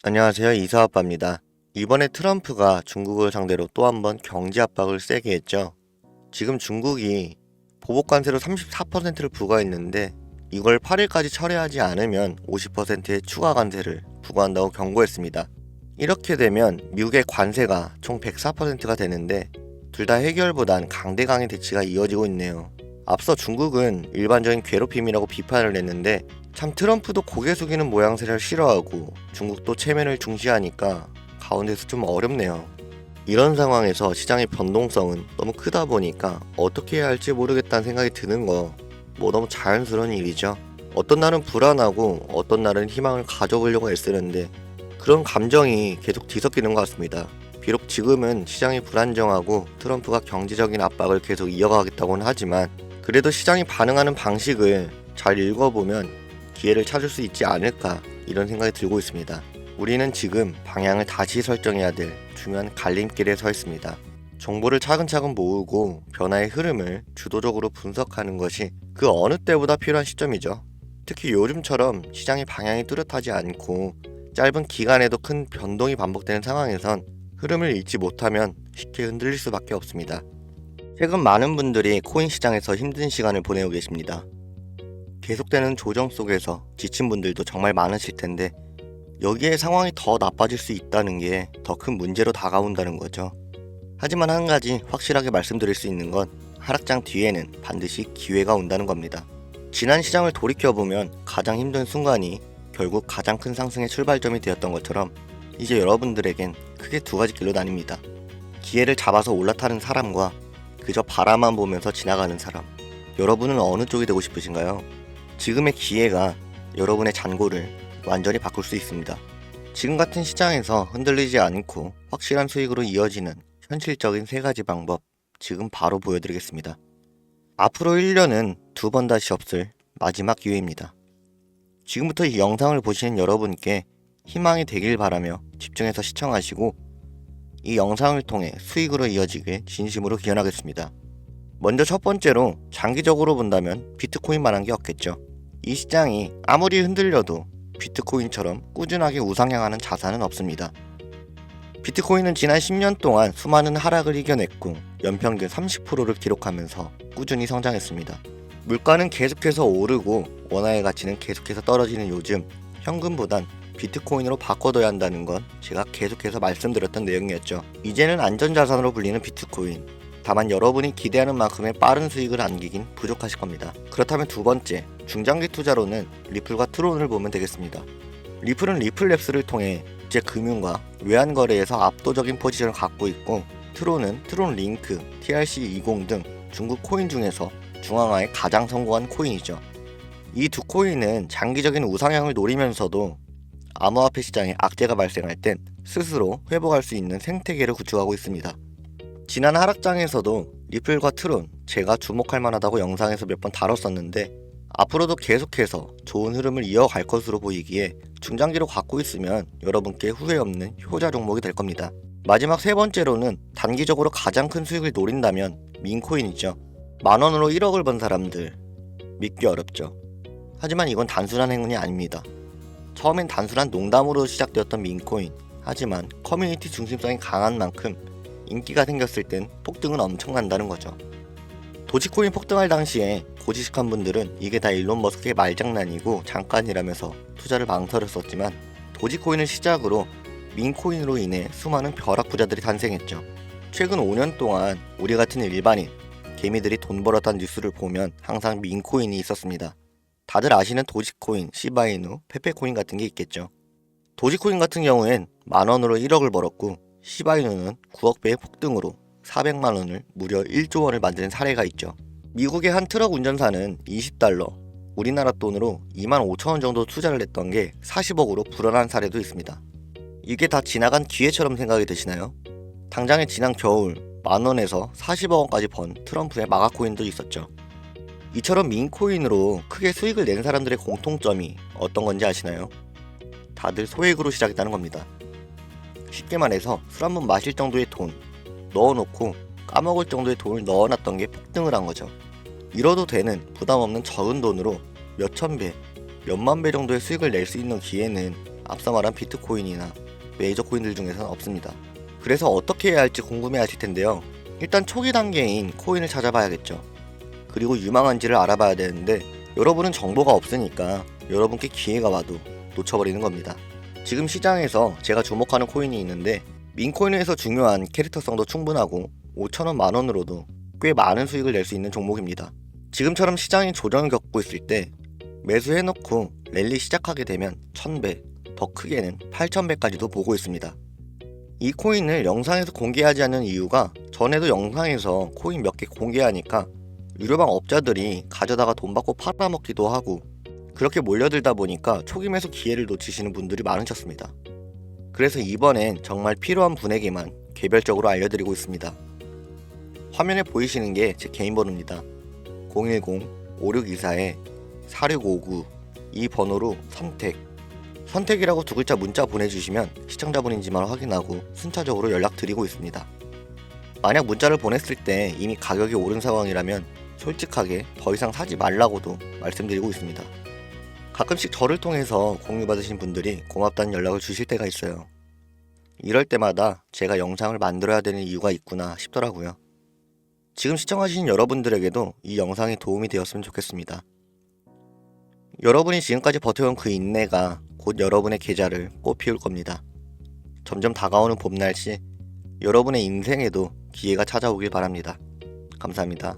안녕하세요. 이사아빠입니다. 이번에 트럼프가 중국을 상대로 또 한 번 경제 압박을 세게 했죠. 지금 중국이 보복 관세로 34%를 부과했는데 이걸 8일까지 철회하지 않으면 50%의 추가 관세를 부과한다고 경고했습니다. 이렇게 되면 미국의 관세가 총 104%가 되는데 둘 다 해결보단 강대강의 대치가 이어지고 있네요. 앞서 중국은 일반적인 괴롭힘이라고 비판을 했는데 참 트럼프도 고개 숙이는 모양새를 싫어하고 중국도 체면을 중시하니까 가운데서 좀 어렵네요. 이런 상황에서 시장의 변동성은 너무 크다 보니까 어떻게 해야 할지 모르겠다는 생각이 드는 거 뭐 너무 자연스러운 일이죠. 어떤 날은 불안하고 어떤 날은 희망을 가져보려고 애쓰는데 그런 감정이 계속 뒤섞이는 것 같습니다. 비록 지금은 시장이 불안정하고 트럼프가 경제적인 압박을 계속 이어가겠다고는 하지만 그래도 시장이 반응하는 방식을 잘 읽어보면 기회를 찾을 수 있지 않을까 이런 생각이 들고 있습니다. 우리는 지금 방향을 다시 설정해야 될 중요한 갈림길에 서 있습니다. 정보를 차근차근 모으고 변화의 흐름을 주도적으로 분석하는 것이 그 어느 때보다 필요한 시점이죠. 특히 요즘처럼 시장의 방향이 뚜렷하지 않고 짧은 기간에도 큰 변동이 반복되는 상황에선 흐름을 읽지 못하면 쉽게 흔들릴 수밖에 없습니다. 최근 많은 분들이 코인 시장에서 힘든 시간을 보내고 계십니다. 계속되는 조정 속에서 지친 분들도 정말 많으실 텐데 여기에 상황이 더 나빠질 수 있다는 게 더 큰 문제로 다가온다는 거죠. 하지만 한 가지 확실하게 말씀드릴 수 있는 건 하락장 뒤에는 반드시 기회가 온다는 겁니다. 지난 시장을 돌이켜보면 가장 힘든 순간이 결국 가장 큰 상승의 출발점이 되었던 것처럼 이제 여러분들에겐 크게 두 가지 길로 나뉩니다. 기회를 잡아서 올라타는 사람과 그저 바라만 보면서 지나가는 사람. 여러분은 어느 쪽이 되고 싶으신가요? 지금의 기회가 여러분의 잔고를 완전히 바꿀 수 있습니다. 지금 같은 시장에서 흔들리지 않고 확실한 수익으로 이어지는 현실적인 세 가지 방법 지금 바로 보여드리겠습니다. 앞으로 1년은 두 번 다시 없을 마지막 기회입니다. 지금부터 이 영상을 보시는 여러분께 희망이 되길 바라며 집중해서 시청하시고 이 영상을 통해 수익으로 이어지길 진심으로 기원하겠습니다. 먼저 첫 번째로 장기적으로 본다면 비트코인만한 게 없겠죠. 이 시장이 아무리 흔들려도 비트코인처럼 꾸준하게 우상향하는 자산은 없습니다. 비트코인은 지난 10년 동안 수많은 하락을 이겨냈고 연평균 30%를 기록하면서 꾸준히 성장했습니다. 물가는 계속해서 오르고 원화의 가치는 계속해서 떨어지는 요즘 현금보단 비트코인으로 바꿔둬야 한다는 건 제가 계속해서 말씀드렸던 내용이었죠. 이제는 안전자산으로 불리는 비트코인. 다만 여러분이 기대하는 만큼의 빠른 수익을 안기긴 부족하실 겁니다. 그렇다면 두 번째, 중장기 투자로는 리플과 트론을 보면 되겠습니다. 리플은 리플랩스를 통해 국제 금융과 외환 거래에서 압도적인 포지션을 갖고 있고 트론은 트론링크, TRC20 등 중국 코인 중에서 중앙화에 가장 성공한 코인이죠. 이 두 코인은 장기적인 우상향을 노리면서도 암호화폐 시장에 악재가 발생할 땐 스스로 회복할 수 있는 생태계를 구축하고 있습니다. 지난 하락장에서도 리플과 트론 제가 주목할 만하다고 영상에서 몇 번 다뤘었는데 앞으로도 계속해서 좋은 흐름을 이어갈 것으로 보이기에 중장기로 갖고 있으면 여러분께 후회 없는 효자 종목이 될 겁니다. 마지막 세 번째로는 단기적으로 가장 큰 수익을 노린다면 민코인이죠. 만원으로 1억을 번 사람들 믿기 어렵죠. 하지만 이건 단순한 행운이 아닙니다. 처음엔 단순한 농담으로 시작되었던 민코인. 하지만 커뮤니티 중심성이 강한 만큼 인기가 생겼을 땐 폭등은 엄청난다는 거죠. 도지코인 폭등할 당시에 고지식한 분들은 이게 다 일론 머스크의 말장난이고 잠깐이라면서 투자를 망설였었지만 도지코인을 시작으로 민코인으로 인해 수많은 벼락 부자들이 탄생했죠. 최근 5년 동안 우리 같은 일반인, 개미들이 돈 벌었다는 뉴스를 보면 항상 민코인이 있었습니다. 다들 아시는 도지코인, 시바이누, 페페코인 같은 게 있겠죠. 도지코인 같은 경우엔 만원으로 1억을 벌었고 시바이누는 9억 배의 폭등으로 400만원을 무려 1조 원을 만드는 사례가 있죠. 미국의 한 트럭 운전사는 20달러, 우리나라 돈으로 25,000원 정도 투자를 했던 게 40억으로 불어난 사례도 있습니다. 이게 다 지나간 기회처럼 생각이 드시나요? 당장에 지난 겨울 만원에서 40억 원까지 번 트럼프의 마가코인도 있었죠. 이처럼 민코인으로 크게 수익을 낸 사람들의 공통점이 어떤 건지 아시나요? 다들 소액으로 시작했다는 겁니다. 쉽게 말해서 술 한 번 마실 정도의 돈 넣어놓고 까먹을 정도의 돈을 넣어놨던 게 폭등을 한 거죠. 이뤄도 되는 부담 없는 적은 돈으로 몇천 배, 몇만 배 정도의 수익을 낼 수 있는 기회는 앞서 말한 비트코인이나 메이저 코인들 중에서는 없습니다. 그래서 어떻게 해야 할지 궁금해 하실 텐데요. 일단 초기 단계인 코인을 찾아봐야겠죠. 그리고 유망한지를 알아봐야 되는데 여러분은 정보가 없으니까 여러분께 기회가 와도 놓쳐버리는 겁니다. 지금 시장에서 제가 주목하는 코인이 있는데 민코인에서 중요한 캐릭터성도 충분하고 5,000원 만원으로도 꽤 많은 수익을 낼 수 있는 종목입니다. 지금처럼 시장이 조정을 겪고 있을 때 매수해놓고 랠리 시작하게 되면 1000배, 더 크게는 8000배까지도 보고 있습니다. 이 코인을 영상에서 공개하지 않는 이유가 전에도 영상에서 코인 몇 개 공개하니까 유료방 업자들이 가져다가 돈 받고 팔아먹기도 하고 그렇게 몰려들다 보니까 초기 매수 기회를 놓치시는 분들이 많으셨습니다. 그래서 이번엔 정말 필요한 분에게만 개별적으로 알려드리고 있습니다. 화면에 보이시는 게 제 개인 번호입니다. 010-5624-4659 이 번호로 선택이라고 두 글자 문자 보내주시면 시청자분인지만 확인하고 순차적으로 연락드리고 있습니다. 만약 문자를 보냈을 때 이미 가격이 오른 상황이라면 솔직하게 더 이상 사지 말라고도 말씀드리고 있습니다. 가끔씩 저를 통해서 공유받으신 분들이 고맙다는 연락을 주실 때가 있어요. 이럴 때마다 제가 영상을 만들어야 되는 이유가 있구나 싶더라고요. 지금 시청하시는 여러분들에게도 이 영상이 도움이 되었으면 좋겠습니다. 여러분이 지금까지 버텨온 그 인내가 곧 여러분의 계좌를 꽃피울 겁니다. 점점 다가오는 봄날씨, 여러분의 인생에도 기회가 찾아오길 바랍니다. 감사합니다.